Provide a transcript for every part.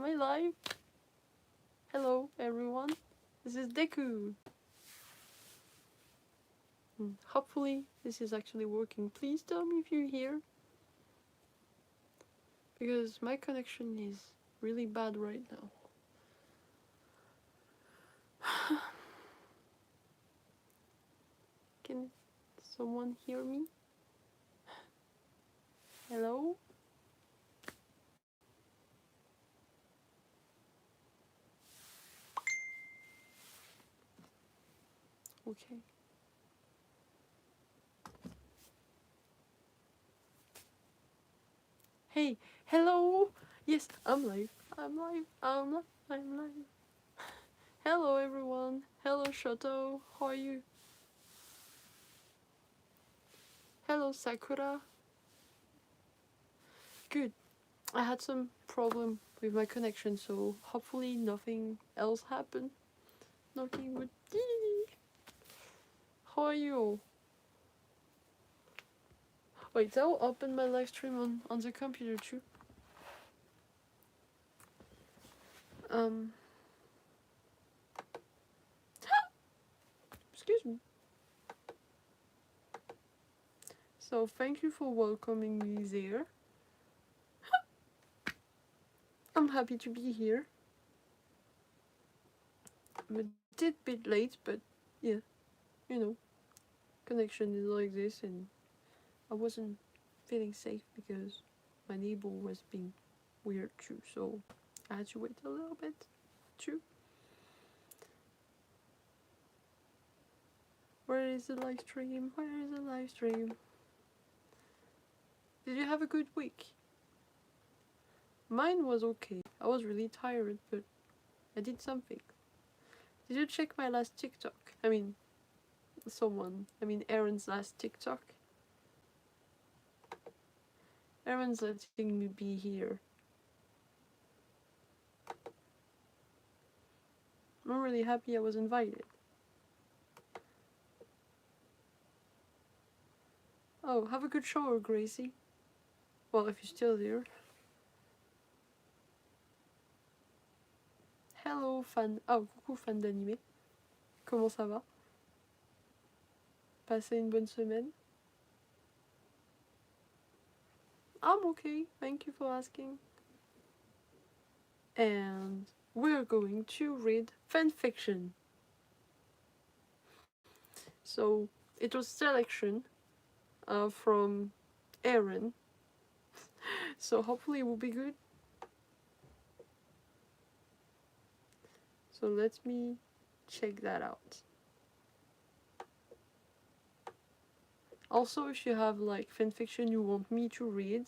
I live? Hello everyone, this is Deku. Hopefully this is actually working. Please tell me if you're here, because my connection is really bad right now. Can someone hear me? Hello? Okay. Hey, hello! Yes, I'm live. I'm live. I'm live. Hello everyone. Hello Shoto. How are you? Hello Sakura. Good. I had some problem with my connection, so hopefully nothing else happened. Knocking wood. How are you? Wait, I'll open my live stream on the computer too. Excuse me. So thank you for welcoming me there. I'm happy to be here. I'm a bit late, but yeah, you know, connection is like this, and I wasn't feeling safe because my neighbor was being weird too, so I had to wait a little bit too. Where is the live stream? Where is the live stream? Did you have a good week? Mine was okay. I was really tired, but I did something. Did you check my last TikTok? I mean, Eren's last TikTok. Eren's letting me be here. I'm really happy I was invited. Oh, have a good shower, Gracy. Well, if you're still there. Hello, fan. Oh, coucou, fan d'animé. Comment ça va? Passez une bonne semaine? I'm okay, thank you for asking. And we're going to read fanfiction. So, it was selection from Eren. So hopefully it will be good. So let me check that out. Also, if you have like fanfiction you want me to read,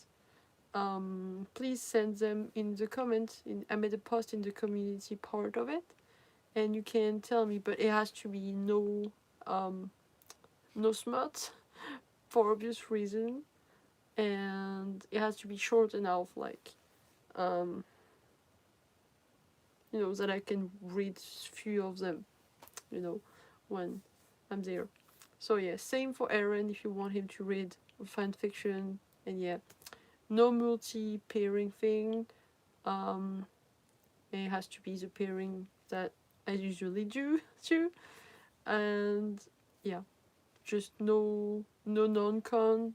please send them in the comments. I made a post in the community part of it, and you can tell me, but it has to be no smut for obvious reason, and it has to be short enough, like you know, that I can read few of them, you know, when I'm there. So yeah, same for Eren if you want him to read fan fiction, and yeah, no multi-pairing thing. It has to be the pairing that I usually do too, and yeah, just no non-con.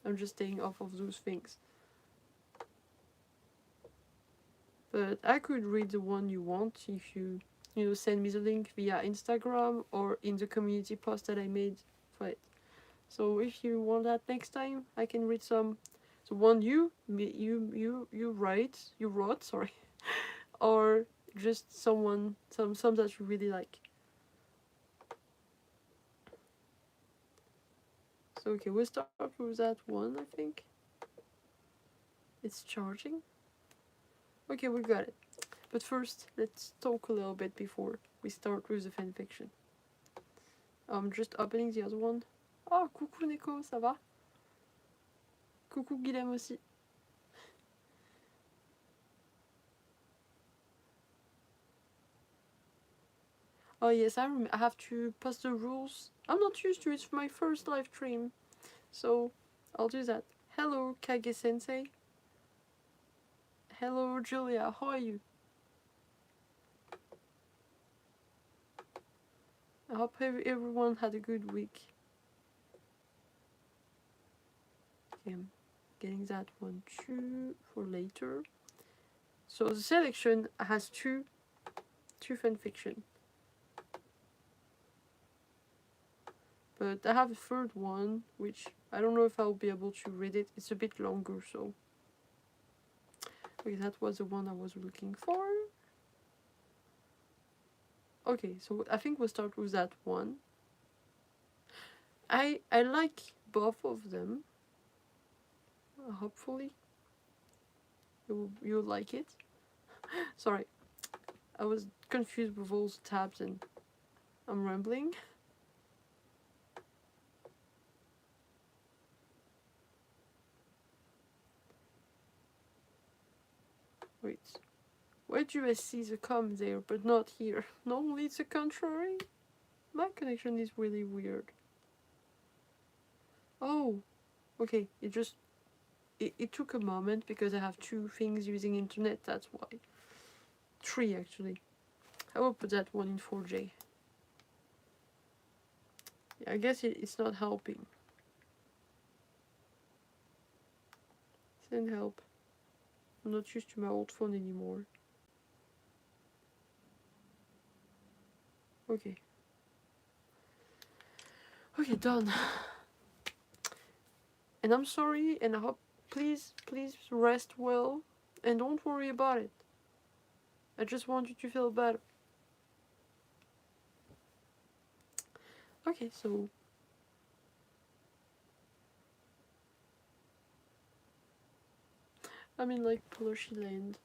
I'm just staying off of those things. But I could read the one you want if you send me the link via Instagram or in the community post that I made for it. So if you want that next time, I can read some. The one you wrote, sorry, or just some that you really like. So okay, we'll start with that one. I think it's charging. Okay, we got it. But first, let's talk a little bit before we start with the fanfiction. I'm just opening the other one. Oh, coucou Neko, ça va? Coucou Guilhem aussi. Oh yes, I have to post the rules. I'm not used to it, it's my first live stream. So, I'll do that. Hello, Kage-sensei. Hello, Julia, how are you? I hope everyone had a good week. Okay, I'm getting that one too for later. So the selection has two fanfiction. But I have a third one, which I don't know if I'll be able to read it. It's a bit longer, so... Okay, that was the one I was looking for. Okay, so I think we'll start with that one. I like both of them. Hopefully you'll like it. Sorry, I was confused with all the tabs and I'm rambling. Wait, why do I see the com there but not here? Normally it's the contrary. My connection is really weird. Oh, okay, it took a moment because I have two things using internet, that's why. Three actually. I will put that one in 4J. Yeah, I guess it's not helping. Send help. I'm not used to my old phone anymore. Okay. Okay, done. And I'm sorry, and I hope, please rest well, and don't worry about it. I just want you to feel better. Okay, so... I'm in like Plushy Land.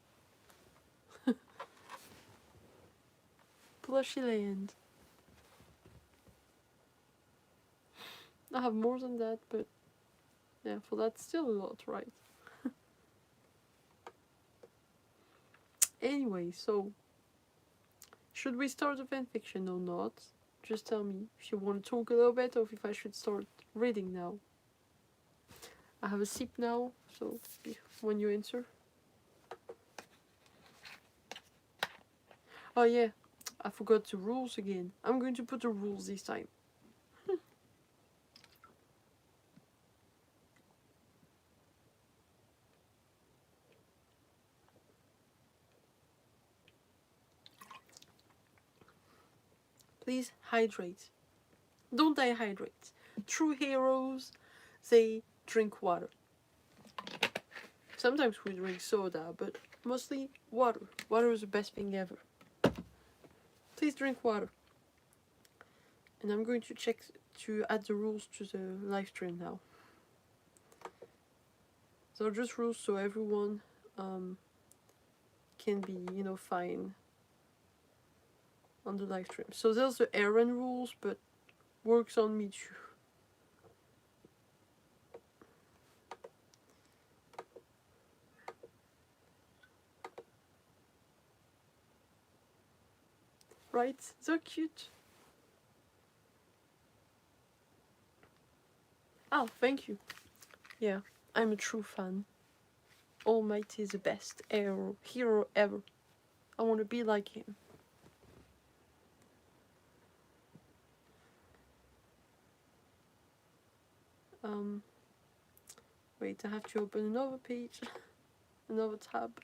Plushy Land. I have more than that, but yeah, for that still a lot, right? Anyway, so should we start the fanfiction or not? Just tell me if you want to talk a little bit or if I should start reading now. I have a sip now, so when you answer. Oh yeah, I forgot the rules again. I'm going to put the rules this time. Please hydrate. Don't dehydrate. True heroes, they drink water. Sometimes we drink soda, but mostly water. Water is the best thing ever. Please drink water. And I'm going to check to add the rules to the live stream now. So just rules so everyone can be, you know, fine on the live stream. So there's the Eren rules, but works on me too. Right? So cute. Oh, thank you. Yeah, I'm a true fan. All Might is the best hero ever. I want to be like him. Wait, I have to open another page, another tab,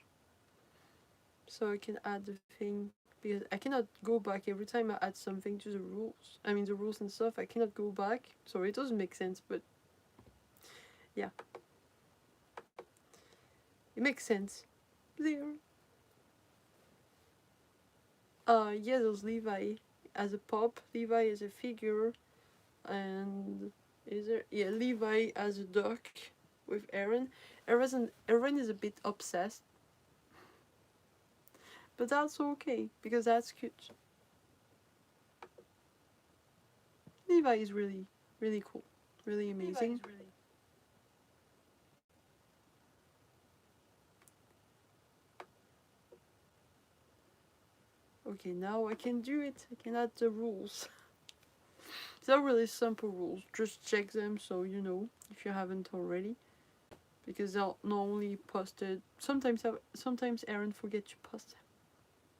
so I can add the thing, because I cannot go back every time I add something to the rules. I mean the rules and stuff, I cannot go back, so it doesn't make sense, but yeah. It makes sense. There. Yeah, there's Levi as a pop, Levi as a figure, and is there? Yeah, Levi as a duck with Eren. Eren is a bit obsessed, but that's okay because that's cute. Levi is really cool, really amazing. Okay, now I can do it. I can add the rules. They're really simple rules. Just check them so you know if you haven't already. Because they'll normally posted. Sometimes Eren forget to post them.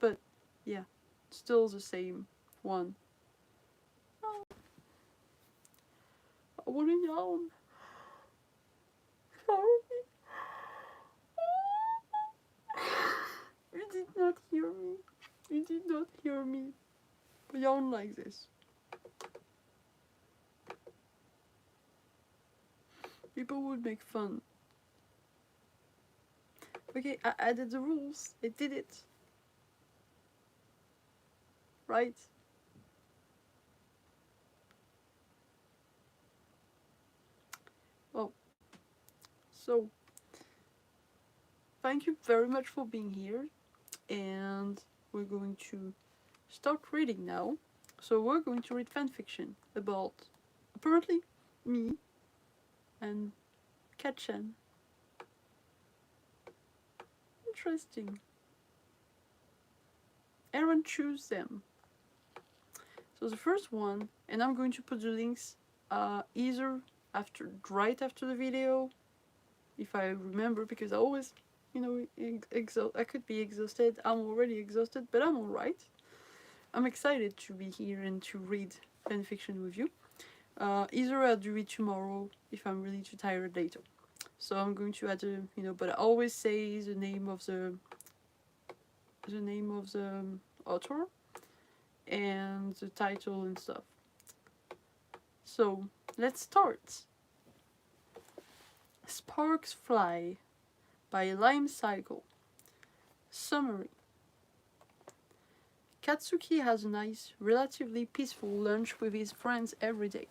But yeah, still the same one. I want to yawn. Sorry. You did not hear me. You did not hear me. Yawn like this. People would make fun. Okay, I added the rules. I did it. Right? Well, so thank you very much for being here, and we're going to start reading now. So we're going to read fanfiction about apparently me and Katchan. Interesting. Eren choose them. So the first one, and I'm going to put the links either right after the video, if I remember, because I always, I could be exhausted. I'm already exhausted, but I'm alright. I'm excited to be here and to read fanfiction with you. Either I'll do it tomorrow if I'm really too tired later. So I'm going to add but I always say the name of the author and the title and stuff. So let's start. Sparks Fly by Lime Cycle. Summary. Katsuki has a nice, relatively peaceful lunch with his friends every day.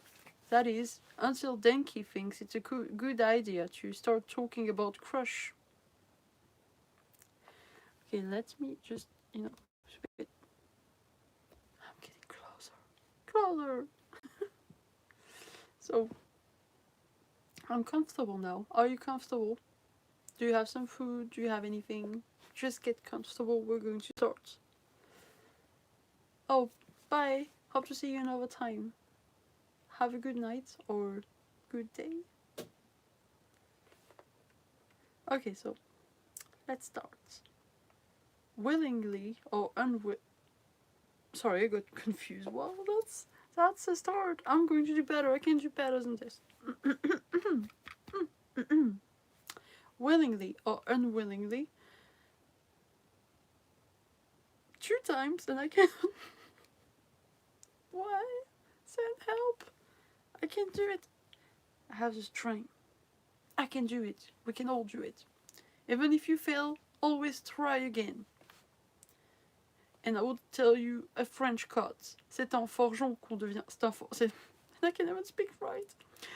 That is, until Denki thinks it's a good idea to start talking about crush. Okay, let me just, spit. I'm getting closer. So, I'm comfortable now. Are you comfortable? Do you have some food? Do you have anything? Just get comfortable. We're going to start. Oh, bye. Hope to see you another time. Have a good night or good day. Okay, so let's start. Willingly or Sorry, I got confused. Well, that's the start. I'm going to do better. I can do better than this. Willingly or unwillingly. 2 times and I can't. Why? Send help. I can do it. I have the strength. I can do it. We can all do it. Even if you fail, always try again. And I would tell you a French quote. C'est en forgeant qu'on devient... I can even speak right.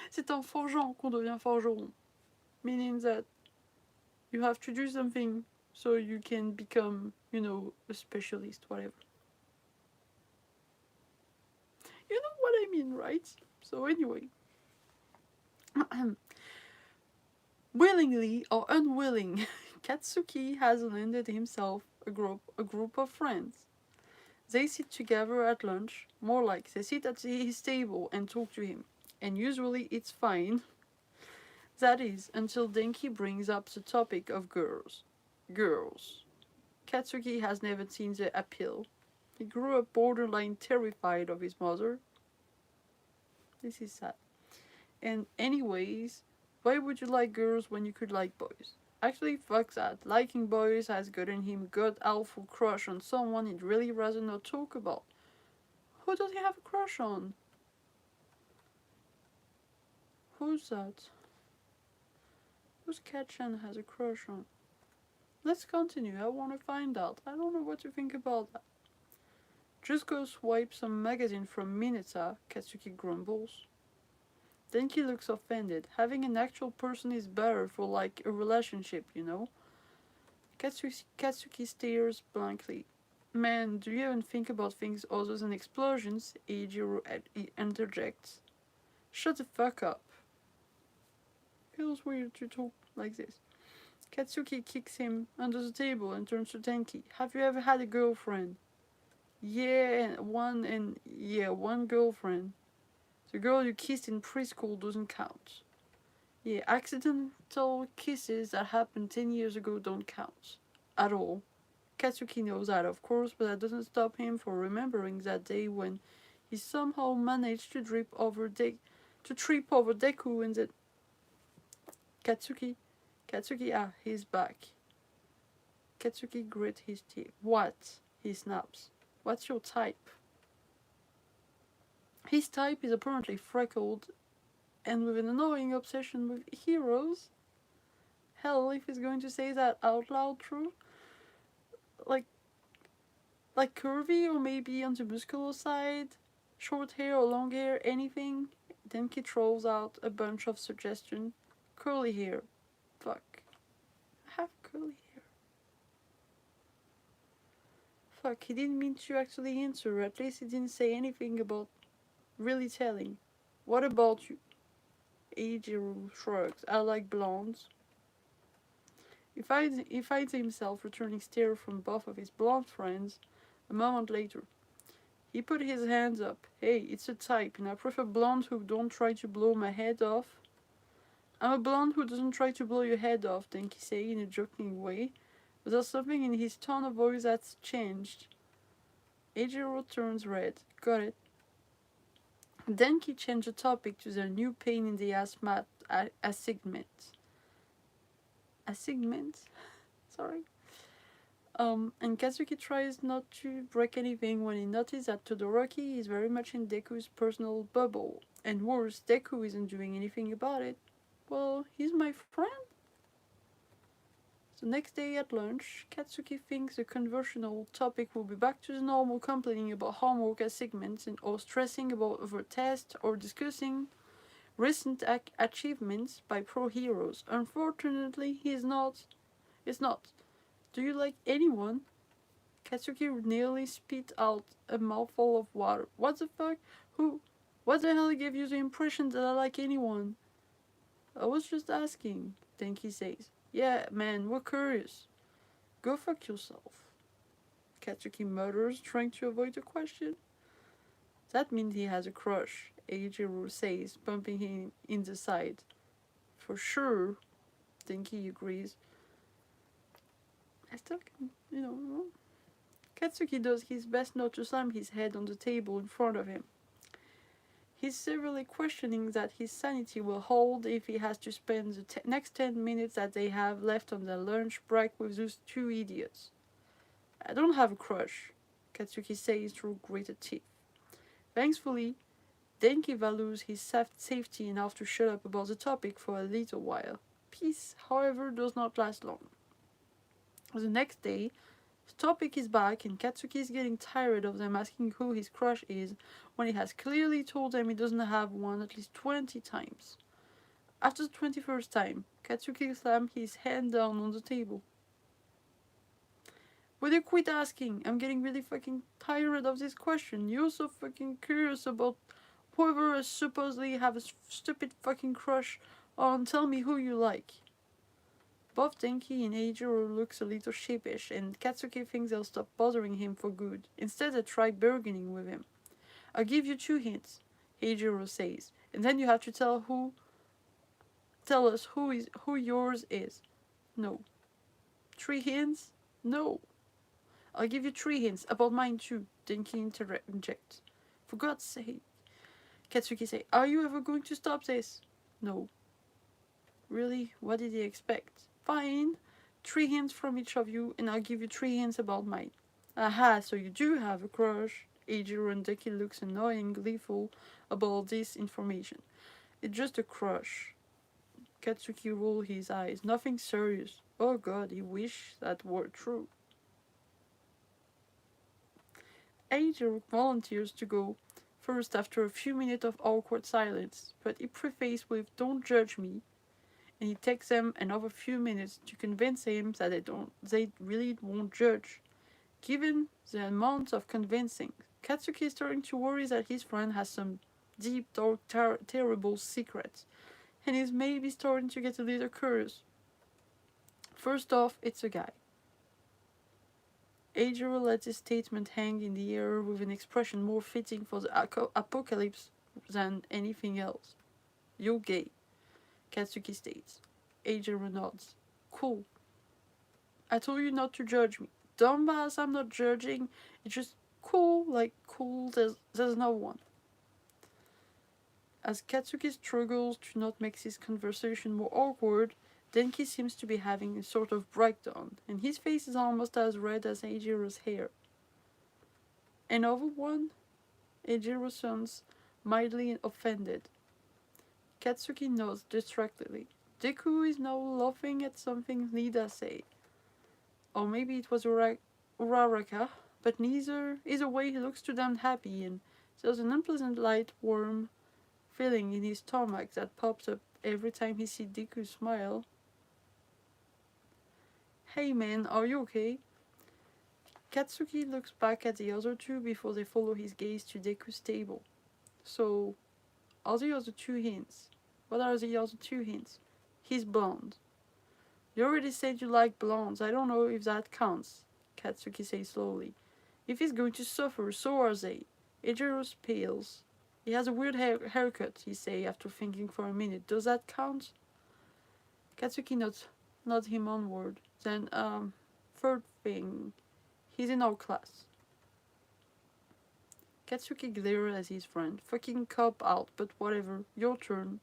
C'est en forgeant qu'on devient forgeron. Meaning that you have to do something so you can become, a specialist, whatever. You know what I mean, right? So anyway. Willingly or unwilling, Katsuki has landed himself a group of friends. They sit together at lunch, more like they sit at his table and talk to him, and usually it's fine. That is, until Denki brings up the topic of girls. Girls. Katsuki has never seen the appeal. He grew up borderline terrified of his mother. This is sad. And anyways, why would you like girls when you could like boys? Actually, fuck that. Liking boys has gotten him god awful crush on someone he'd really rather not talk about. Who does he have a crush on? Who's that? Who's Katchan has a crush on? Let's continue. I want to find out. I don't know what to think about that. Just go swipe some magazine from Mineta, Katsuki grumbles. Denki looks offended. Having an actual person is better for like a relationship, Katsuki stares blankly. Man, do you even think about things other than explosions? Eijiro interjects. Shut the fuck up. Feels weird to talk like this. Katsuki kicks him under the table and turns to Denki. Have you ever had a girlfriend? One girlfriend. The girl you kissed in preschool doesn't count. Yeah, accidental kisses that happened 10 years ago don't count. At all. Katsuki knows that, of course, but that doesn't stop him from remembering that day when he somehow managed to drip over to trip over Deku and then Katsuki. Katsuki, he's back. Katsuki grit his teeth. What? He snaps. What's your type? His type is apparently freckled and with an annoying obsession with heroes. Hell, if he's going to say that out loud, true. Like curvy or maybe on the muscular side, short hair or long hair, anything. Then he throws out a bunch of suggestions. Curly hair. Fuck. I have curly hair. Fuck, he didn't mean to actually answer. At least he didn't say anything about really telling. What about you? Eiji shrugs. I like blondes. He finds himself returning stare from both of his blonde friends a moment later. He put his hands up. Hey, it's a type, and I prefer blondes who don't try to blow my head off. I'm a blonde who doesn't try to blow your head off, Denki said in a joking way, but there's something in his tone of voice that's changed. Eijiro turns red. Got it. Denki changed the topic to their new pain in the ass mat assignment. Assignment? Sorry. And Kazuki tries not to break anything when he notices that Todoroki is very much in Deku's personal bubble. And worse, Deku isn't doing anything about it. Well, he's my friend. The next day at lunch, Katsuki thinks the conversational topic will be back to the normal, complaining about homework assignments and or stressing about other tests or discussing recent achievements by pro heroes. Unfortunately, he's not. It's not. Do you like anyone? Katsuki nearly spit out a mouthful of water. What the fuck? Who? What the hell gave you the impression that I like anyone? I was just asking, Denki says. Yeah, man, we're curious. Go fuck yourself. Katsuki mutters, trying to avoid the question. That means he has a crush, Eijiro says, bumping him in the side. For sure, Denki agrees. I still can, Katsuki does his best not to slam his head on the table in front of him. He's severely questioning that his sanity will hold if he has to spend the next 10 minutes that they have left on their lunch break with those two idiots. I don't have a crush, Katsuki says through gritted teeth. Thankfully, Denki values his safety enough to shut up about the topic for a little while. Peace, however, does not last long. The next day, the topic is back and Katsuki is getting tired of them asking who his crush is when he has clearly told them he doesn't have one at least 20 times. After the 21st time, Katsuki slammed his hand down on the table. Will you quit asking? I'm getting really fucking tired of this question. You're so fucking curious about whoever I supposedly have a stupid fucking crush on. Tell me who you like. Both Denki and Eijiro looks a little sheepish, and Katsuki thinks they'll stop bothering him for good. Instead, they try bargaining with him. I'll give you 2 hints, Eijiro says, and then you have to tell us who yours is. No. 3 hints? No. I'll give you 3 hints about mine too, Denki interjects. For God's sake. Katsuki says, are you ever going to stop this? No. Really? What did he expect? Fine. 3 hints from each of you, and I'll give you 3 hints about mine. Aha, so you do have a crush. Eijiro and Denki looks annoying, gleeful about this information. It's just a crush. Katsuki rolled his eyes. Nothing serious. Oh God, he wished that were true. Eijiro volunteers to go first after a few minutes of awkward silence, but he prefaced with "Don't judge me," and it takes them another few minutes to convince him that they really won't judge. Given the amount of convincing, Katsuki is starting to worry that his friend has some deep, dark, terrible secrets, and is maybe starting to get a little curious. First off, it's a guy. Eijiro lets his statement hang in the air with an expression more fitting for the apocalypse than anything else. You're gay, Katsuki states. Eijiro nods. Cool. I told you not to judge me. Dumbass, I'm not judging. It's just cool, like cool, there's no one. As Katsuki struggles to not make this conversation more awkward, Denki seems to be having a sort of breakdown, and his face is almost as red as Eijiro's hair. Another one? Eijiro sounds mildly offended. Katsuki nods distractedly. Deku is now laughing at something Nida say. Or maybe it was Uraraka, but neither. Either way, he looks too damn happy, and there's an unpleasant light, warm feeling in his stomach that pops up every time he sees Deku smile. Hey man, are you okay? Katsuki looks back at the other two before they follow his gaze to Deku's table. So, are the other two hints? What are the other two hints? He's blonde. You already said you like blondes. I don't know if that counts, Katsuki says slowly. If he's going to suffer, so are they. Eijiro's pales. He has a weird haircut, he say after thinking for a minute. Does that count? Katsuki nods him onward. Then, third thing. He's in our class. Katsuki glares at his friend. Fucking cop out, but whatever. Your turn.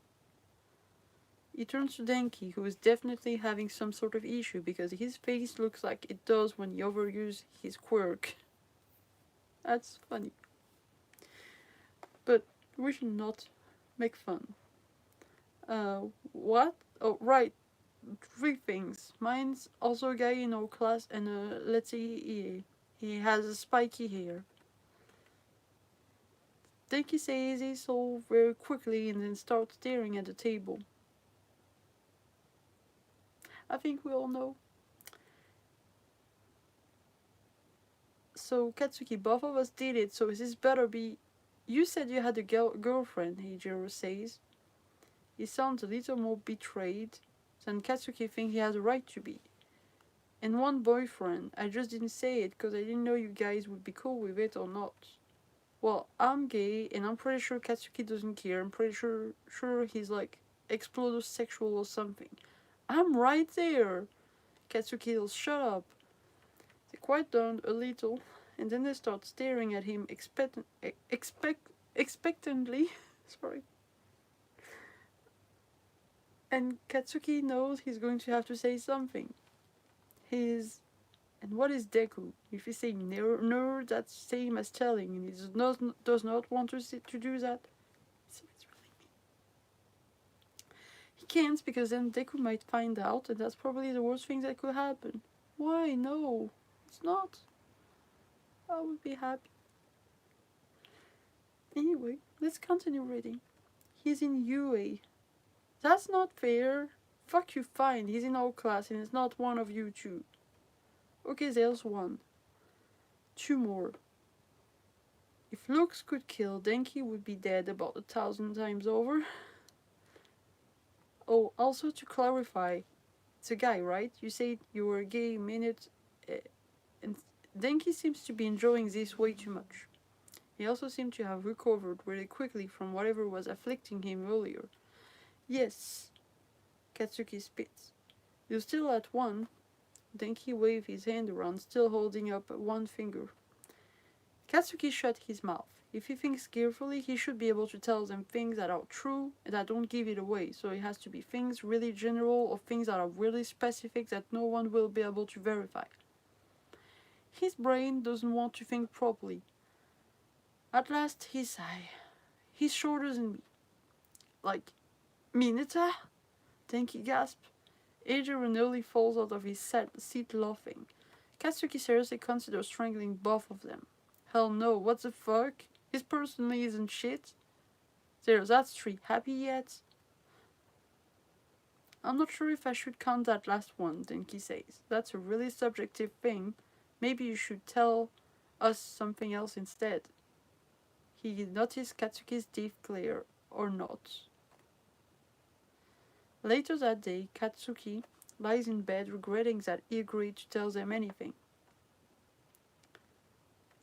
He turns to Denki, who is definitely having some sort of issue because his face looks like it does when he overuses his quirk. That's funny. But we should not make fun. What? Oh, right. Three things. Mine's also a guy in our class, and let's say he has a spiky hair. Denki says this all very quickly and then starts staring at the table. I think we all know. So, Katsuki, both of us did it, so this better be... You said you had a girlfriend, Eijiro says. He sounds a little more betrayed than Katsuki thinks he has a right to be. And one boyfriend. I just didn't say it because I didn't know you guys would be cool with it or not. Well, I'm gay, and I'm pretty sure Katsuki doesn't care. I'm pretty sure he's like explodosexual or something. I'm right there. Katsuki will shut up. They quiet down a little, and then they start staring at him expectantly. Sorry. And Katsuki knows he's going to have to say something. And what is Deku? If you say nerd, that's same as telling, and he does not want to do that. So it's really mean. He can't because then Deku might find out, and that's probably the worst thing that could happen. Why? No, it's not. I would be happy. Anyway, let's continue reading. He's in UA. That's not fair. Fuck you, fine. He's in our class and it's not one of you two. Okay, there's one. Two more. If looks could kill, Denki would be dead about 1,000 times over. Oh, also to clarify, it's a guy, right? You said you were gay a minute, and Denki seems to be enjoying this way too much. He also seemed to have recovered really quickly from whatever was afflicting him earlier. Yes, Katsuki spits. You're still at one. Denki waved his hand around, still holding up one finger. Katsuki shut his mouth. If he thinks carefully, he should be able to tell them things that are true and that don't give it away. So it has to be things really general or things that are really specific that no one will be able to verify. His brain doesn't want to think properly. At last he sighed. He's shorter than me. Like, Mineta? Denki gasped. Eijiro nearly falls out of his seat laughing. Katsuki seriously considers strangling both of them. Hell no, what the fuck? His personality isn't shit. There, that's three. Happy yet? I'm not sure if I should count that last one, Denki says. That's a really subjective thing. Maybe you should tell us something else instead. He noticed Katsuki's deep glare, or not. Later that day, Katsuki lies in bed regretting that he agreed to tell them anything.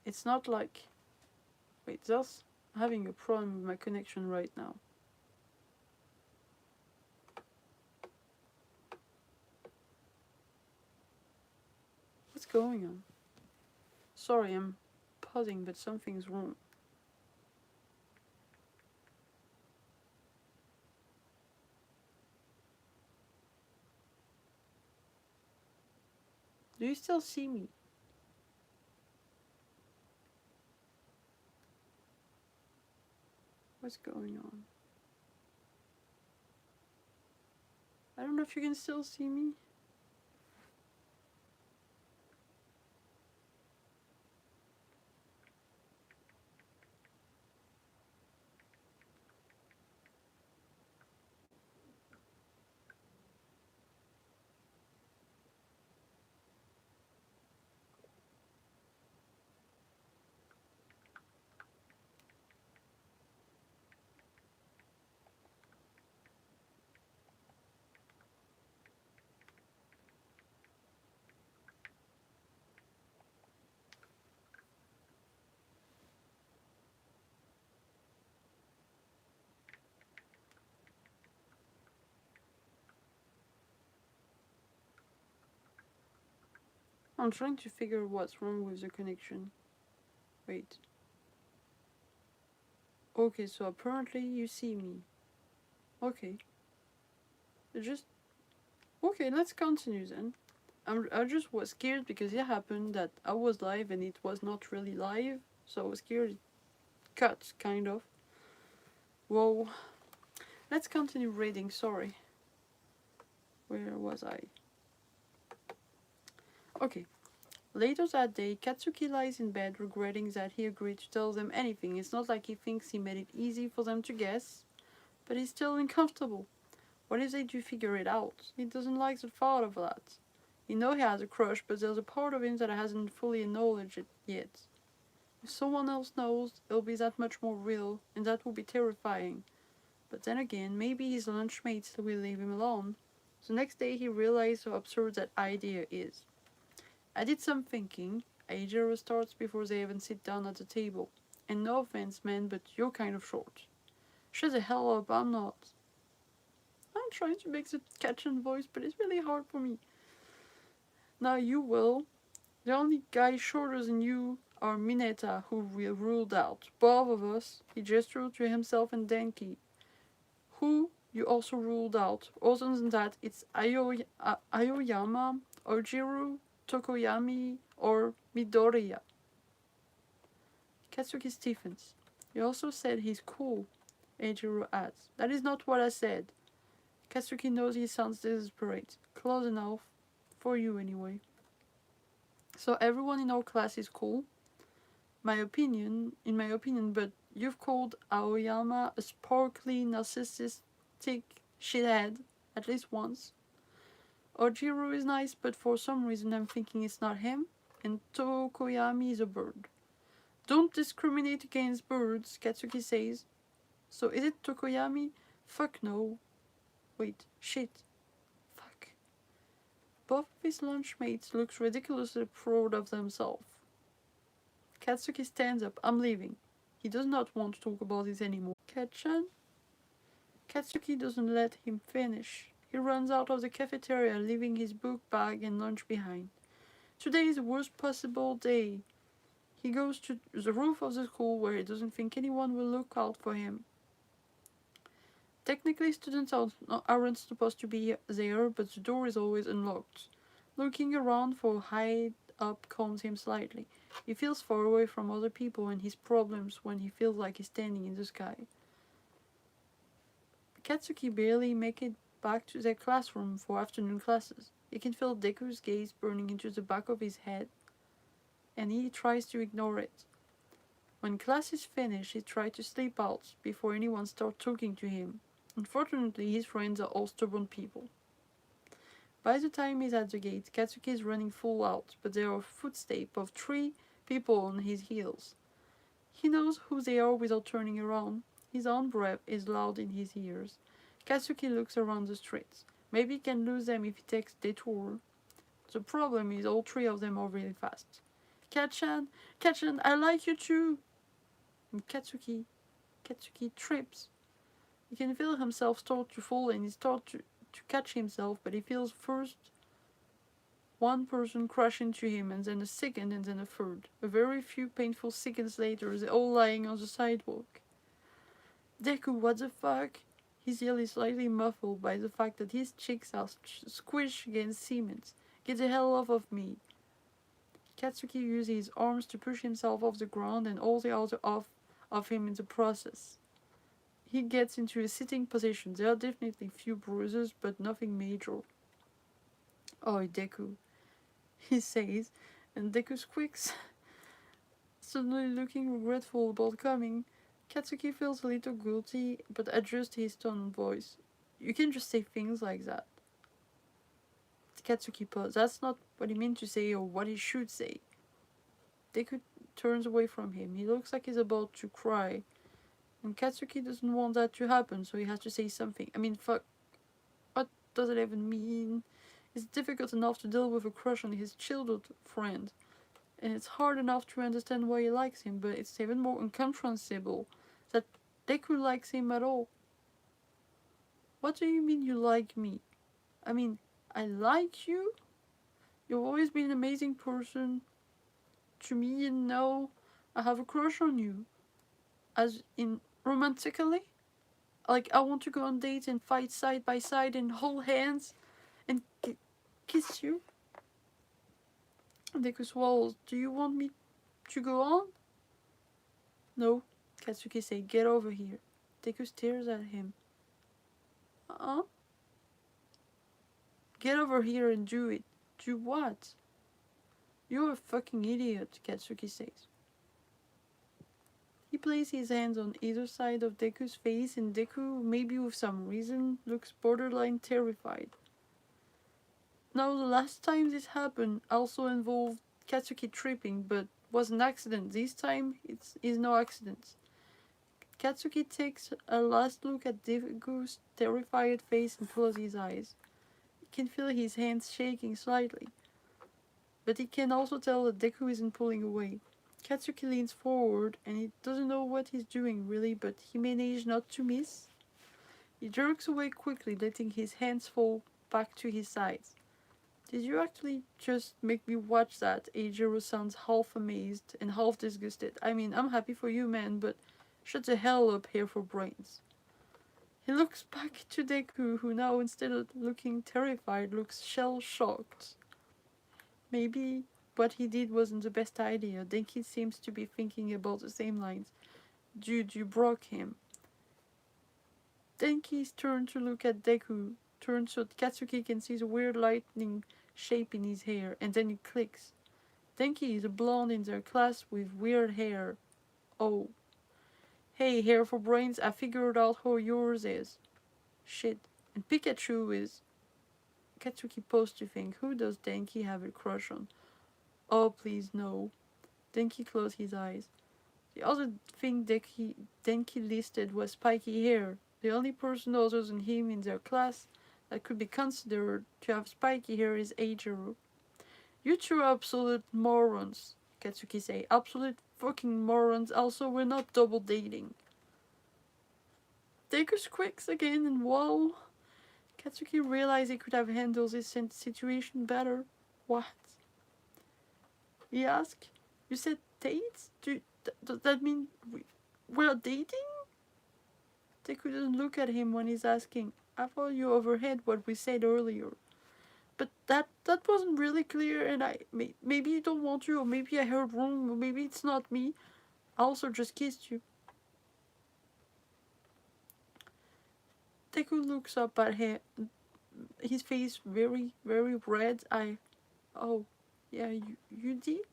It's not like... Wait, there's having a problem with my connection right now. What's going on? Sorry, I'm pausing, but something's wrong. Do you still see me? What's going on? I don't know if you can still see me. I'm trying to figure what's wrong with the connection. Wait. Okay, so apparently you see me. Okay. Just... Okay, let's continue then. I just was scared because it happened that I was live and it was not really live. So I was scared it cut, kind of. Whoa. Let's continue reading, sorry. Where was I? Okay. Later that day, Katsuki lies in bed regretting that he agreed to tell them anything. It's not like he thinks he made it easy for them to guess, but he's still uncomfortable. What if they do figure it out? He doesn't like the thought of that. He knows he has a crush, but there's a part of him that hasn't fully acknowledged it yet. If someone else knows, it'll be that much more real, and that will be terrifying. But then again, maybe his lunchmates will leave him alone. The next day he realized how absurd that idea is. I did some thinking. Aijiro starts before they even sit down at the table. And no offense, man, but you're kind of short. Shut the hell up, I'm not. I'm trying to make the Katchan voice, but it's really hard for me. Now you will. The only guy shorter than you are Mineta, who we ruled out. Both of us. He gestured to himself and Denki, who you also ruled out. Other than that, it's Aoyama, Ojiru, Tokoyami, or Midoriya. Katsuki stiffens. You also said he's cool, Eijiro adds. That is not what I said. Katsuki knows he sounds desperate. Close enough. For you, anyway. So everyone in our class is cool? In my opinion, but you've called Aoyama a sparkly, narcissistic shithead at least once. Ojiru is nice, but for some reason I'm thinking it's not him. And Tokoyami is a bird. Don't discriminate against birds, Katsuki says. So is it Tokoyami? Fuck no. Wait, shit. Fuck. Both of his lunchmates look ridiculously proud of themselves. Katsuki stands up. I'm leaving. He does not want to talk about this anymore. Katchan? Katsuki doesn't let him finish. He runs out of the cafeteria, leaving his book bag and lunch behind. Today is the worst possible day. He goes to the roof of the school where he doesn't think anyone will look out for him. Technically, students aren't supposed to be there, but the door is always unlocked. Looking around for a hide-up calms him slightly. He feels far away from other people and his problems when he feels like he's standing in the sky. Katsuki barely makes it back to their classroom for afternoon classes. He can feel Deku's gaze burning into the back of his head, and he tries to ignore it. When class is finished, he tries to sleep out before anyone starts talking to him. Unfortunately, his friends are all stubborn people. By the time he's at the gate, Katsuki is running full out, but there are footsteps of 3 people on his heels. He knows who they are without turning around. His own breath is loud in his ears. Katsuki looks around the streets. Maybe he can lose them if he takes a detour. The problem is all 3 of them are really fast. Katchan, I like you too! And Katsuki trips. He can feel himself start to fall and he starts to catch himself, but he feels first one person crash into him, and then a second, and then a third. A very few painful seconds later, they're all lying on the sidewalk. Deku, what the fuck? His yell is slightly muffled by the fact that his cheeks are squished against cement. Get the hell off of me. Katsuki uses his arms to push himself off the ground and all the other off of him in the process. He gets into a sitting position. There are definitely few bruises, but nothing major. "Oh, Deku," he says, and Deku squeaks, suddenly looking regretful about coming. Katsuki feels a little guilty, but adjusts his tone and voice. "You can just say things like that." Katsuki pauses. "That's not what he meant to say or what he should say." Deku turns away from him. He looks like he's about to cry. And Katsuki doesn't want that to happen, so he has to say something. I mean, fuck. What does it even mean? It's difficult enough to deal with a crush on his childhood friend. And it's hard enough to understand why he likes him, but it's even more incomprehensible that Deku likes him at all. "What do you mean you like me?" "I mean, I like you? You've always been an amazing person to me, and now I have a crush on you." "As in romantically? Like, I want to go on dates and fight side by side and hold hands and kiss you?" Deku swallows. "Do you want me to go on?" "No," Katsuki says. "Get over here." Deku stares at him. "Uh-uh." "Get over here and do it." "Do what?" "You're a fucking idiot," Katsuki says. He places his hands on either side of Deku's face, and Deku, maybe with some reason, looks borderline terrified. Now, the last time this happened also involved Katsuki tripping, but was an accident. This time, it is no accident. Katsuki takes a last look at Deku's terrified face and closes his eyes. He can feel his hands shaking slightly, but he can also tell that Deku isn't pulling away. Katsuki leans forward, and he doesn't know what he's doing really, but he manages not to miss. He jerks away quickly, letting his hands fall back to his sides. "Did you actually just make me watch that?" Eijiro sounds half amazed and half disgusted. "I mean, I'm happy for you, man, but shut the hell up here for brains." He looks back to Deku, who now, instead of looking terrified, looks shell-shocked. Maybe what he did wasn't the best idea. Denki seems to be thinking about the same lines. "Dude, you broke him." Denki's turn to look at Deku turns so Katsuki can see the weird lightning shape in his hair, and then it clicks. Denki is a blonde in their class with weird hair. "Oh. Hey, hair for brains, I figured out how yours is." "Shit. And Pikachu is..." Katsuki paused to think, who does Denki have a crush on? "Oh, please, no." Denki closed his eyes. The other thing Denki listed was spiky hair. The only person other than him in their class that could be considered to have spiky hair is Eijiro. "You two are absolute morons," Katsuki say. "Absolute fucking morons. Also, we're not double dating." Deku squeaks again, and wow. Katsuki realized he could have handled this situation better. "What?" he asked. "You said dates? Does that mean we're dating?" Deku doesn't look at him when he's asking. "I thought you overheard what we said earlier." "But that wasn't really clear, and maybe you don't want to, or maybe I heard wrong, or maybe it's not me. I also just kissed you." Deku looks up at him, his face very, very red. "Oh, yeah, you did?"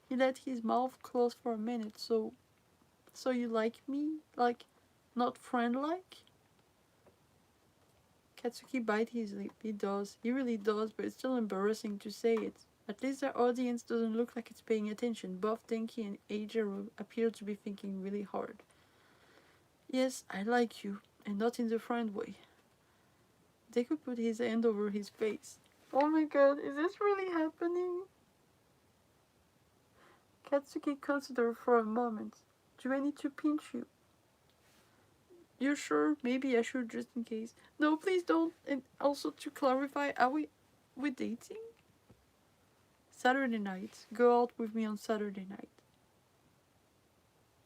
He let his mouth close for a minute. So you like me? Like, not friend-like?" Katsuki bites his lip. He does. He really does, but it's still embarrassing to say it. At least their audience doesn't look like it's paying attention. Both Denki and Eijiro appear to be thinking really hard. "Yes, I like you, and not in the friend way." Deku put his hand over his face. "Oh my god, is this really happening?" Katsuki considered for a moment. "Do I need to pinch you?" "You sure? Maybe I should, just in case." "No, please don't. And also, to clarify, are we dating?" "Saturday night. Go out with me on Saturday night."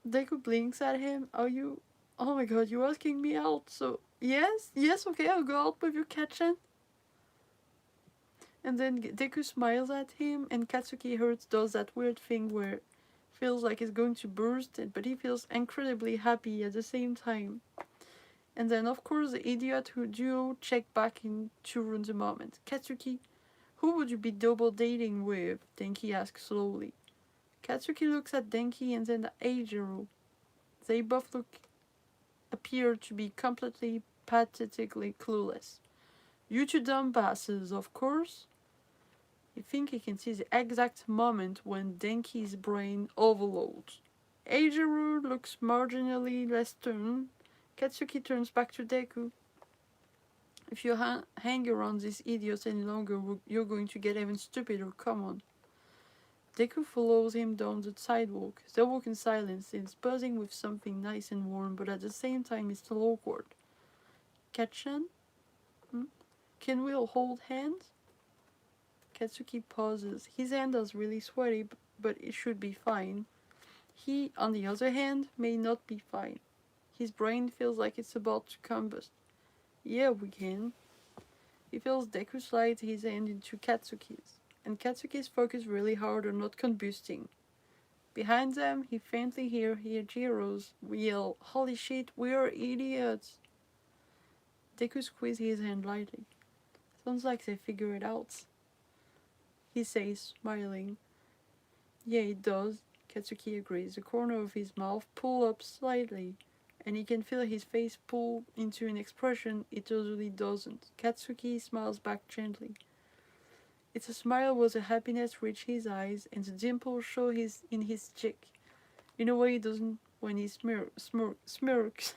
Deku blinks at him. "Are you... Oh my god, you're asking me out, so... Yes, okay, I'll go out with you, Katchan." And then Deku smiles at him, and Katsuki Hurts does that weird thing where feels like he's going to burst, but he feels incredibly happy at the same time. And then, of course, the idiot who duo check back in to ruin the moment. Katsuki, who would you be double dating with? Denki asks slowly. Katsuki looks at Denki and then at Eijiro. They both appear to be completely, pathetically clueless. You two dumbasses, of course. You think he can see the exact moment when Denki's brain overloads. Eijiro looks marginally less stern. Katsuki turns back to Deku. If you hang around these idiots any longer, you're going to get even stupider, come on. Deku follows him down the sidewalk. They walk in silence. It's buzzing with something nice and warm, but at the same time it's still awkward. Kachan? Can we all hold hands? Katsuki pauses. His hand is really sweaty, but it should be fine. He, on the other hand, may not be fine. His brain feels like it's about to combust. Yeah, we can. He feels Deku slide his hand into Katsuki's, and Katsuki's focus really hard on not combusting. Behind them, he faintly hears Jiro's yell, "Holy shit, we are idiots!" Deku squeezes his hand lightly. Sounds like they figure it out, he says, smiling. Yeah, it does, Katsuki agrees. The corner of his mouth pulls up slightly, and he can feel his face pull into an expression it totally doesn't. Katsuki smiles back gently. It's a smile where the happiness reaches his eyes, and the dimples show in his cheek, in a way he doesn't when he smirks.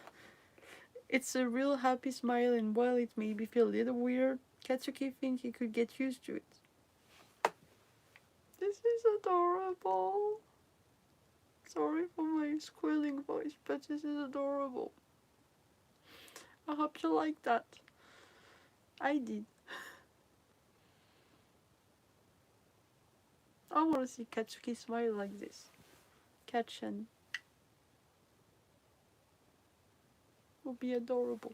It's a real happy smile, and while it maybe feel a little weird, Katsuki thinks he could get used to it. This is adorable. Sorry for my squealing voice, but this is adorable. I hope you like that. I did. I want to see Katsuki smile like this. Katchan would be adorable.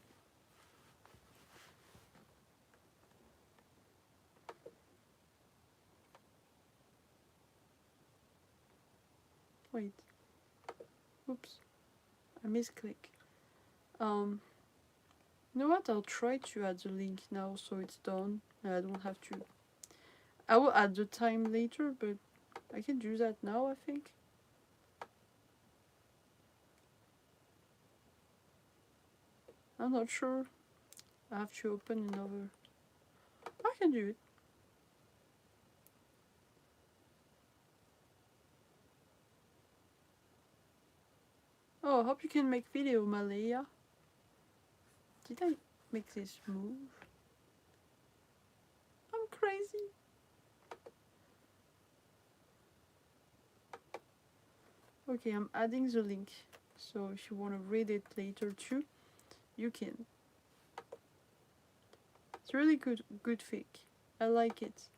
Wait. Oops. I misclick. You know what? I'll try to add the link now so it's done. I don't have to. I will add the time later, but I can do that now, I think. I'm not sure. I have to open another. I can do it. Oh, I hope you can make video, Malaya. Did I make this move? I'm crazy. Okay, I'm adding the link. So if you want to read it later too, you can. It's really good fic. I like it.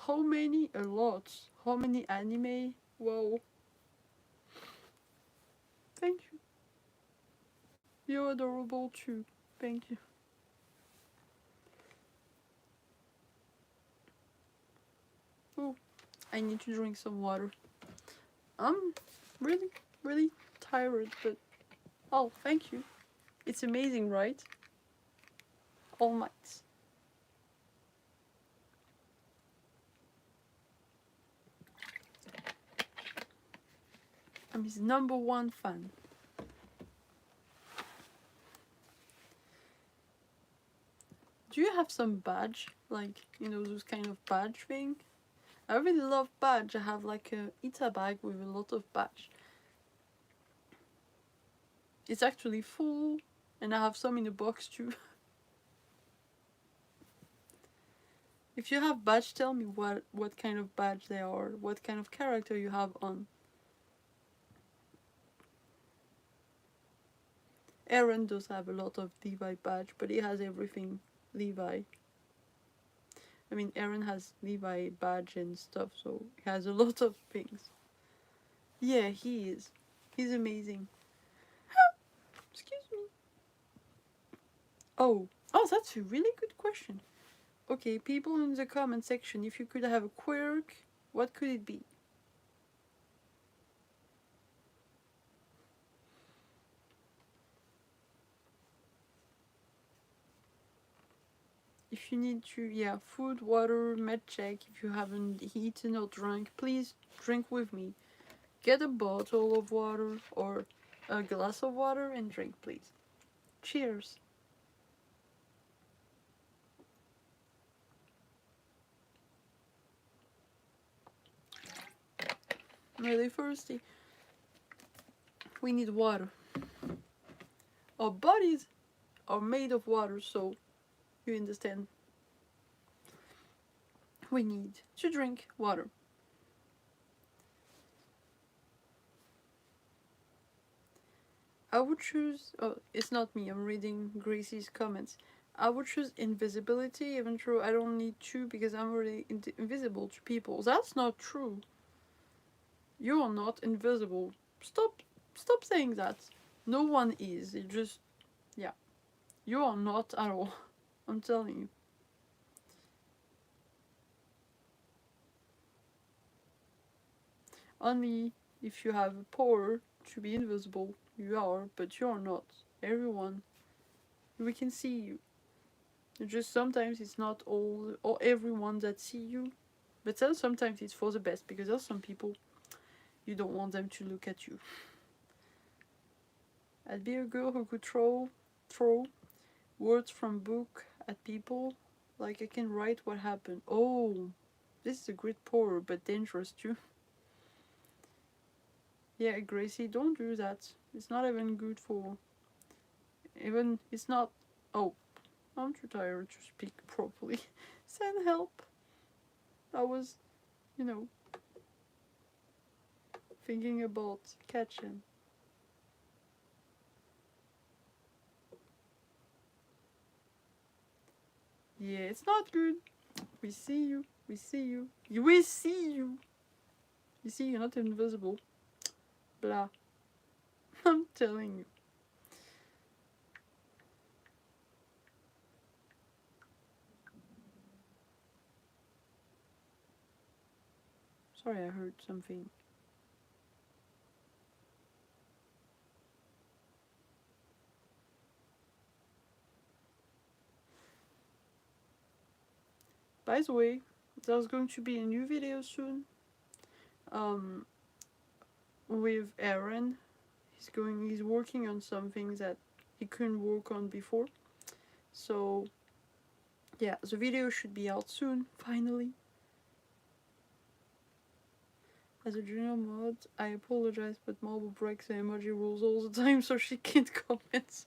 How many? A lot. How many anime? Wow. Thank you. You're adorable too. Thank you. Oh, I need to drink some water. I'm really, really tired, but oh, thank you. It's amazing, right? All Might. I'm his #1 fan. Do you have some badge? Like, you know, those kind of badge thing? I really love badge. I have like a Ita bag with a lot of badge. It's actually full, and I have some in a box too. If you have badge, tell me what kind of badge they are, what kind of character you have on. Eren does have a lot of Levi badge, but he has everything Levi. I mean, Eren has Levi badge and stuff, so he has a lot of things. Yeah, he is. He's amazing. Excuse me. Oh, that's a really good question. Okay, people in the comment section, if you could have a quirk, what could it be? If you need to, yeah, food, water, med check, if you haven't eaten or drunk, please drink with me. Get a bottle of water or a glass of water and drink, please. Cheers. I'm really thirsty. We need water. Our bodies are made of water, so you understand. We need to drink water. I would choose. Oh, it's not me. I'm reading Gracie's comments. I would choose invisibility, even though I don't need to because I'm already invisible to people. That's not true. You are not invisible. Stop saying that. No one is. It just, yeah. You are not at all. I'm telling you. Only if you have a power to be invisible, you are, but you are not. Everyone, we can see you. Just sometimes it's not all or everyone that see you, but then sometimes it's for the best because there's some people you don't want them to look at you. I'd be a girl who could throw words from book at people, like I can write what happened. Oh, this is a great power, but dangerous too. Yeah, Gracie, don't do that. It's not even good for. Even it's not. Oh, I'm too tired to speak properly. Send help. I was, you know, thinking about catching. Yeah, it's not good. We see you. We see you. We see you. You see, you're not invisible. Blah. I'm telling you. Sorry, I heard something. By the way, there's going to be a new video soon. Um, with Eren. He's working on something that he couldn't work on before. So yeah, the video should be out soon, finally. As a junior mod, I apologize, but Marble breaks the emoji rules all the time, so she can't comment.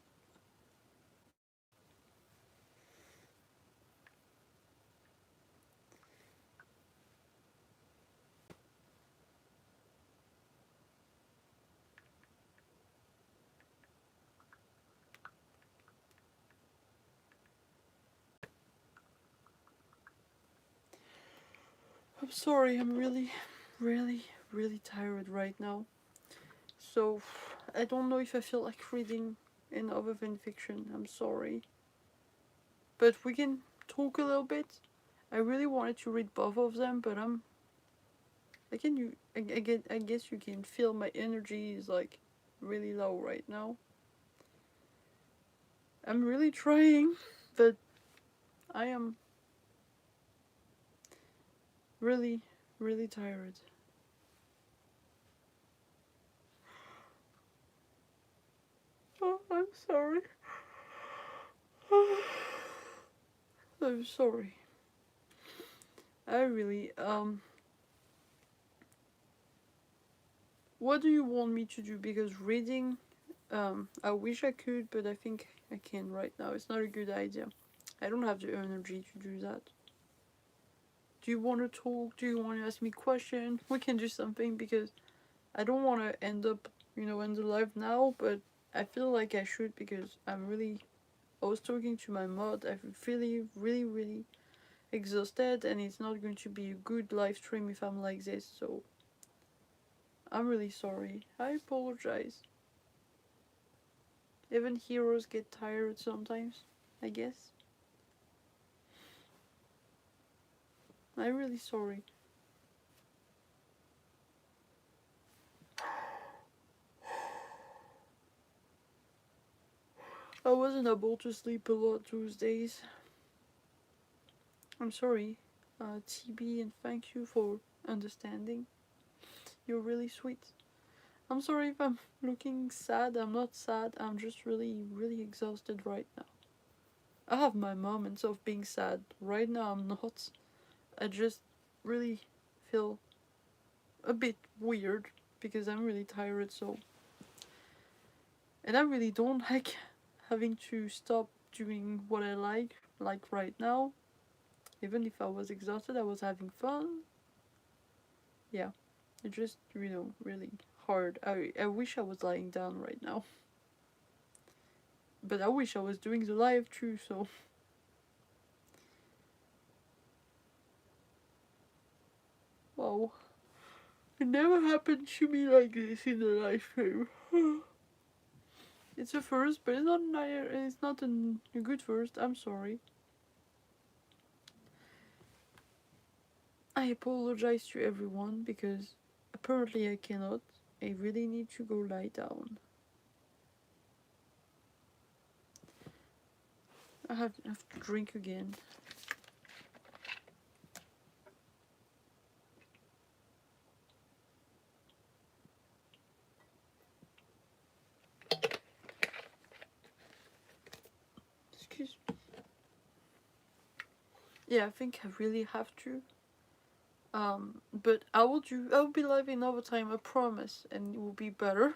I'm sorry, I'm really, really, really tired right now. So, I don't know if I feel like reading another fanfiction. I'm sorry. But we can talk a little bit. I really wanted to read both of them, but I guess you can feel my energy is like really low right now. I'm really trying, but I am really, really tired. Oh, I'm sorry. I'm sorry. I really, what do you want me to do? Because reading, I wish I could, but I think I can't right now. It's not a good idea. I don't have the energy to do that. Do you want to talk? Do you want to ask me questions? We can do something because I don't want to end up, in the live now, but I feel like I should because I was talking to my mod. I feel really, really, really exhausted, and it's not going to be a good live stream if I'm like this, so I'm really sorry. I apologize. Even heroes get tired sometimes. I guess. I'm really sorry. I wasn't able to sleep a lot those days. I'm sorry, TB, and thank you for understanding. You're really sweet. I'm sorry if I'm looking sad. I'm not sad. I'm just really, really exhausted right now. I have my moments of being sad. Right now, I'm not. I just really feel a bit weird because I'm really tired, so. And I really don't like having to stop doing what I like right now. Even if I was exhausted, I was having fun. Yeah, it just, really hard. I wish I was lying down right now. But I wish I was doing the live too, so. Wow. It never happened to me like this in a live stream. It's a first, but it's not a good first. I'm sorry. I apologize to everyone because apparently I cannot. I really need to go lie down. I have to drink again. Excuse me. Yeah, I think I really have to. But I will be live another time, I promise, and it will be better.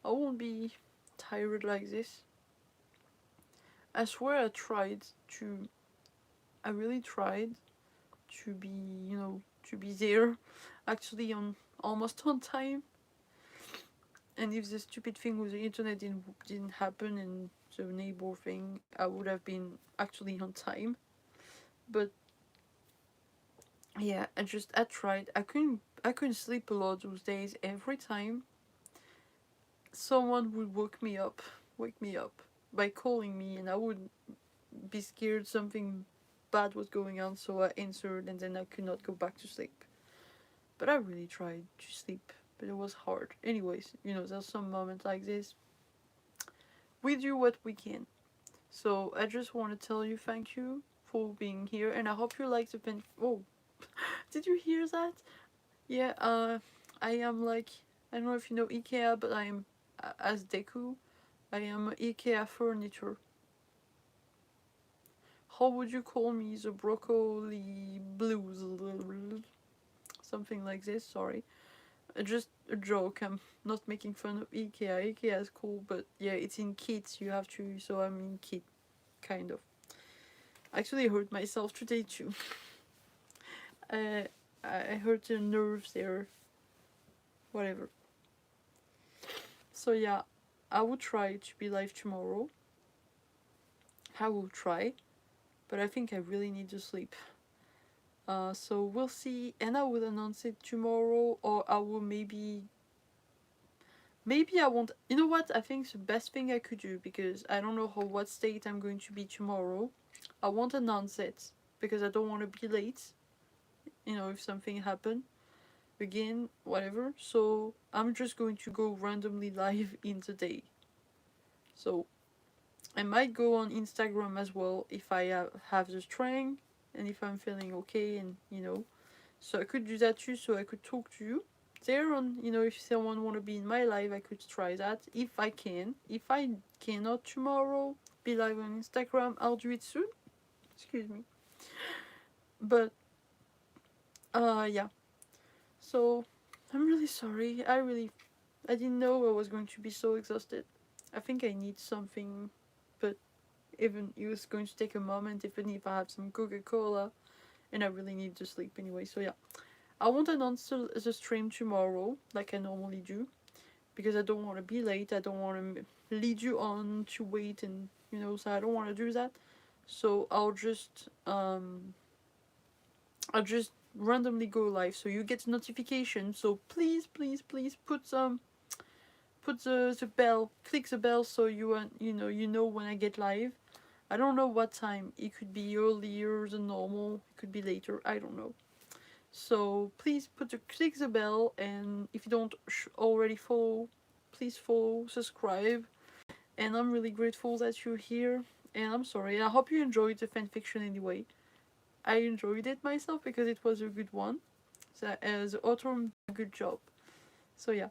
I won't be tired like this. I swear I really tried to be, to be there, actually almost on time. And if the stupid thing with the internet didn't happen and the neighbor thing, I would have been actually on time. But yeah, I tried. I couldn't sleep a lot those days. Every time someone would wake me up by calling me, and I would be scared something bad was going on, so I answered, and then I could not go back to sleep. But I really tried to sleep, but it was hard. Anyways, there's some moments like this. We do what we can. So I just want to tell you thank you for being here, and I hope you like the pen. Oh, did you hear that? Yeah. I am like, I don't know if you know IKEA, but I am as Deku. I am IKEA furniture. How would you call me? The broccoli blues, something like this. Sorry, just a joke. I'm not making fun of IKEA. IKEA is cool, but yeah, it's in kits. You have to. So I'm in kit, kind of. Actually, I hurt myself today too. uh, I hurt the nerves there. Whatever. So yeah, I will try to be live tomorrow. I will try, but I think I really need to sleep. So we'll see, and I will announce it tomorrow, or I will maybe I won't. You know what? I think the best thing I could do, because I don't know what state I'm going to be tomorrow. I won't announce it because I don't want to be late. If something happened again, whatever. So I'm just going to go randomly live in the day. So I might go on Instagram as well if I have the strength and if I'm feeling okay, and so I could do that too. So I could talk to you there on, if someone want to be in my life, I could try that if I can. If I cannot tomorrow be live on Instagram, I'll do it soon. Excuse me. But yeah. So I'm really sorry. I didn't know I was going to be so exhausted. I think I need something, but even it was going to take a moment, even if I have some Coca-Cola, and I really need to sleep anyway. So yeah, I won't announce the stream tomorrow like I normally do, because I don't want to be late. I don't want to lead you on to wait, and so I don't want to do that. So I'll just randomly go live, so you get notification. So please, please, please put the bell, click the bell, so you know when I get live. I don't know what time. It could be earlier than normal. It could be later. I don't know. So please click the bell, and if you don't already follow, please follow, subscribe. And I'm really grateful that you're here. And I'm sorry. I hope you enjoyed the fanfiction anyway. I enjoyed it myself because it was a good one. So, the author did a good job. So yeah.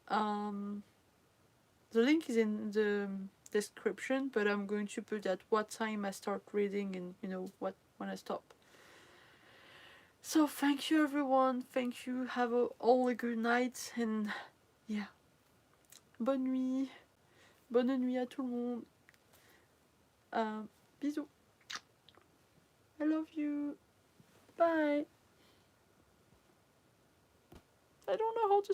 The link is in the description, but I'm going to put at what time I start reading and what when I stop. So thank you everyone. Thank you. Have all a good night, and yeah. Bonne nuit. Bonne nuit à tout le monde. Bisous. I love you. Bye. I don't know how to